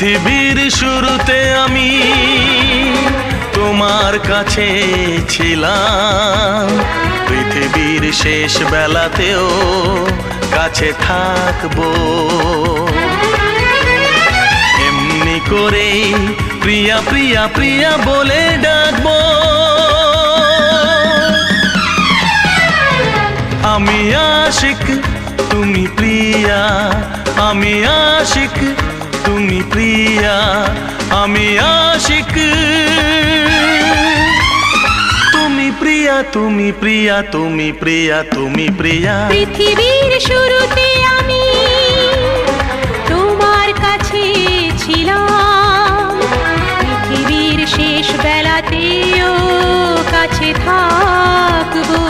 পৃথিবীর শুরুতে আমি তোমার কাছে ছিলাম, পৃথিবীর শেষ বেলাতেও কাছে থাকবো। এমনি করে প্রিয়া প্রিয়া প্রিয়া বলে ডাকবো। আমি আশিক তুমি প্রিয়া, আমি আশিক তুমি প্রিয়া, আমি আশিক তুমি প্রিয়া, তুমি প্রিয়া, তুমি প্রিয়া, তুমি প্রিয়া। পৃথিবীর শুরুতে আমি তোমার কাছে ছিলাম, পৃথিবীর শেষ বেলাতেও কাছে থাকবো।